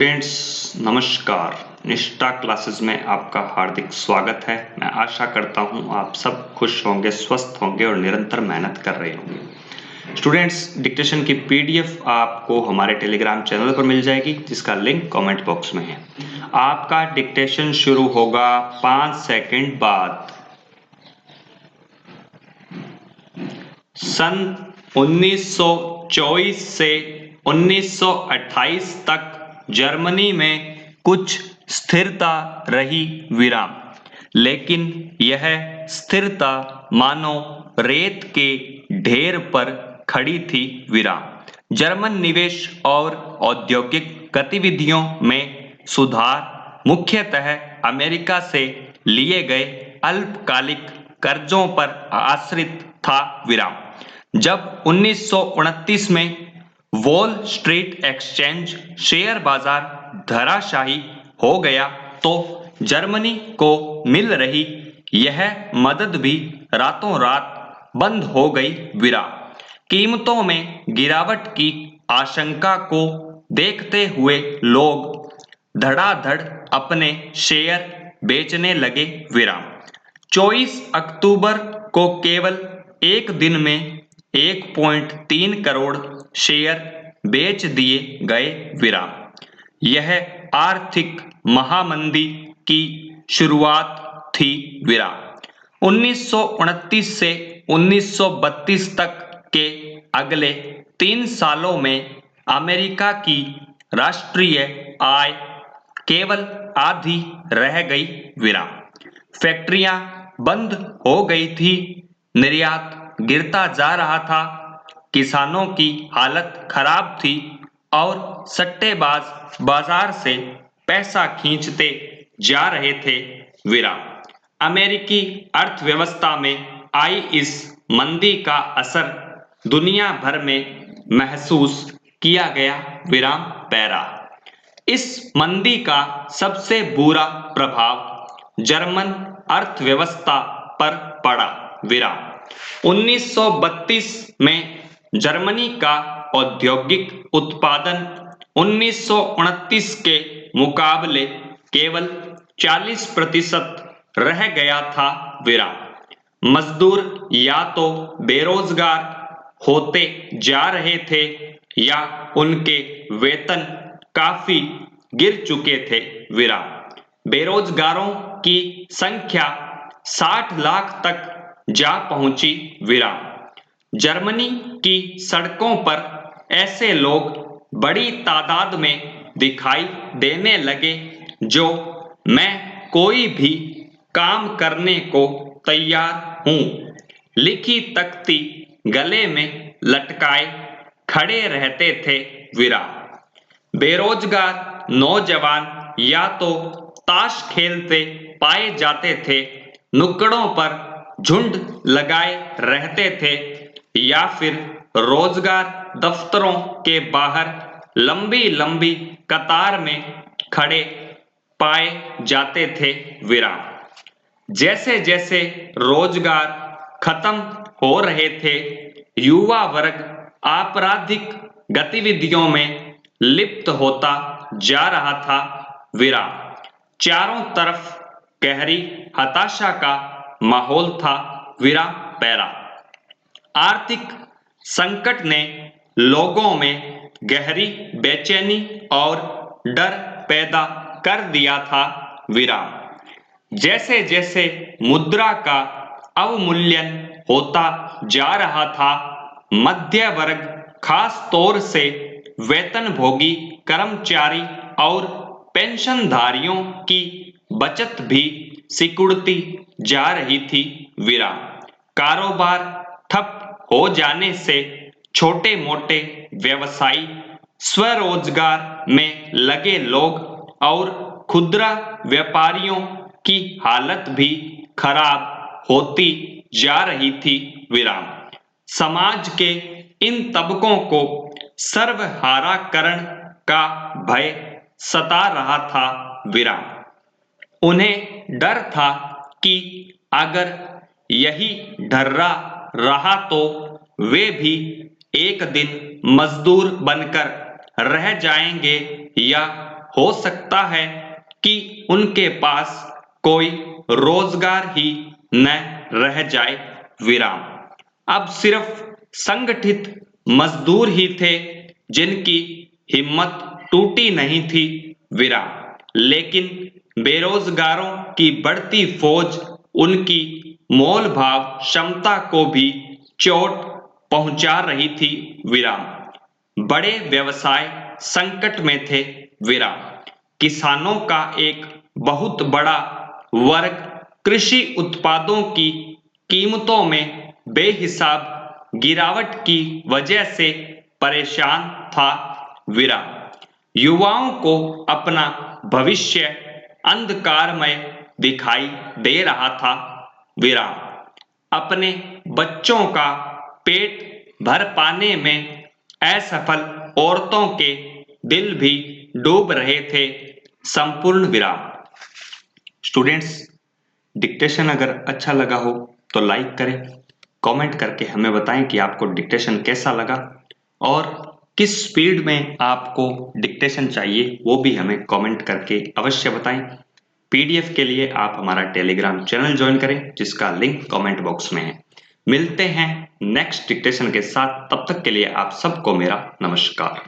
Friends नमस्कार। निष्ठा classes में आपका हार्दिक स्वागत है। मैं आशा करता हूं आप सब खुश होंगे, स्वस्थ होंगे और निरंतर मेहनत कर रहे होंगे। स्टूडेंट्स, डिक्टेशन की पीडीएफ आपको हमारे टेलीग्राम चैनल पर मिल जाएगी, जिसका लिंक कमेंट बॉक्स में है। आपका डिक्टेशन शुरू होगा 5 सेकंड बाद। सन 1924 से 1928 तक जर्मनी में कुछ स्थिरता रही विराम, लेकिन यह स्थिरता मानो रेत के ढेर पर खड़ी थी विराम। जर्मन निवेश और औद्योगिक गतिविधियों में सुधार मुख्यतः अमेरिका से लिए गए अल्पकालिक कर्जों पर आश्रित था विराम। जब 1929 में वॉल स्ट्रीट एक्सचेंज शेयर बाजार धराशायी हो गया तो जर्मनी को मिल रही यह मदद भी रातों रात बंद हो गई विराम। कीमतों में गिरावट की आशंका को देखते हुए लोग धड़ाधड़ अपने शेयर बेचने लगे विराम। 24 अक्टूबर को केवल एक दिन में 1.3 करोड़ शेयर बेच दिए गए विराम। यह आर्थिक महामंदी की शुरुआत थी विराम। 1929 से 1932 तक के अगले 3 सालों में अमेरिका की राष्ट्रीय आय केवल आधी रह गई विराम। फैक्ट्रियां बंद हो गई थी, निर्यात गिरता जा रहा था, किसानों की हालत खराब थी और सट्टेबाज बाजार से पैसा खींचते जा रहे थे विराम। अमेरिकी अर्थव्यवस्था में आई इस मंदी का असर दुनिया भर में महसूस किया गया विराम पैरा। इस मंदी का सबसे बुरा प्रभाव जर्मन अर्थव्यवस्था पर पड़ा विराम। 1932 में जर्मनी का औद्योगिक उत्पादन 1929 के मुकाबले केवल 40% रह गया था विराम। मजदूर या तो बेरोजगार होते जा रहे थे या उनके वेतन काफी गिर चुके थे विराम। बेरोजगारों की संख्या 60 लाख तक जा पहुंची विराम। जर्मनी की सड़कों पर ऐसे लोग बड़ी तादाद में दिखाई देने लगे जो मैं कोई भी काम करने को तैयार हूं लिखी तख्ती गले में लटकाए खड़े रहते थे विराम। बेरोजगार नौजवान या तो ताश खेलते पाए जाते थे, नुक्कड़ों पर झुंड लगाए रहते थे या फिर रोजगार दफ्तरों के बाहर लंबी लंबी कतार में खड़े पाए जाते थे विराम। जैसे जैसे रोजगार खत्म हो रहे थे, युवा वर्ग आपराधिक गतिविधियों में लिप्त होता जा रहा था विराम। चारों तरफ गहरी हताशा का माहौल था विराम पैरा। आर्थिक संकट ने लोगों में गहरी बेचैनी और डर पैदा कर दिया था विराम। जैसे जैसे मुद्रा का अवमूल्यन होता जा रहा था, मध्य वर्ग, खास तौर से वेतनभोगी कर्मचारी और पेंशनधारियों की बचत भी सिकुड़ती जा रही थी विराम। कारोबार ठप हो जाने से छोटे मोटे व्यवसायी, स्वरोजगार में लगे लोग और खुदरा व्यापारियों की हालत भी खराब होती जा रही थी विराम। समाज के इन तबकों को सर्वहाराकरण का भय सता रहा था विराम। उन्हें डर था कि अगर यही ढर्रा रहा तो वे भी एक दिन मजदूर बनकर रह जाएंगे या हो सकता है कि उनके पास कोई रोजगार ही न रह जाए विराम। अब सिर्फ संगठित मजदूर ही थे जिनकी हिम्मत टूटी नहीं थी विराम। लेकिन बेरोजगारों की बढ़ती फौज उनकी मोल भाव क्षमता को भी चोट पहुंचा रही थी विराम। बड़े व्यवसाय संकट में थे विराम। किसानों का एक बहुत बड़ा वर्ग कृषि उत्पादों की कीमतों में बेहिसाब गिरावट की वजह से परेशान था विराम। युवाओं को अपना भविष्य अंधकारमय दिखाई दे रहा था विराम। अपने बच्चों का पेट भर पाने में असफल औरतों के दिल भी डूब रहे थे संपूर्ण विराम। स्टूडेंट्स, डिक्टेशन अगर अच्छा लगा हो तो लाइक करें, कमेंट करके हमें बताएं कि आपको डिक्टेशन कैसा लगा और किस स्पीड में आपको डिक्टेशन चाहिए वो भी हमें कमेंट करके अवश्य बताएं। पीडीएफ के लिए आप हमारा टेलीग्राम चैनल ज्वाइन करें जिसका लिंक कमेंट बॉक्स में है। मिलते हैं नेक्स्ट डिक्टेशन के साथ, तब तक के लिए आप सबको मेरा नमस्कार।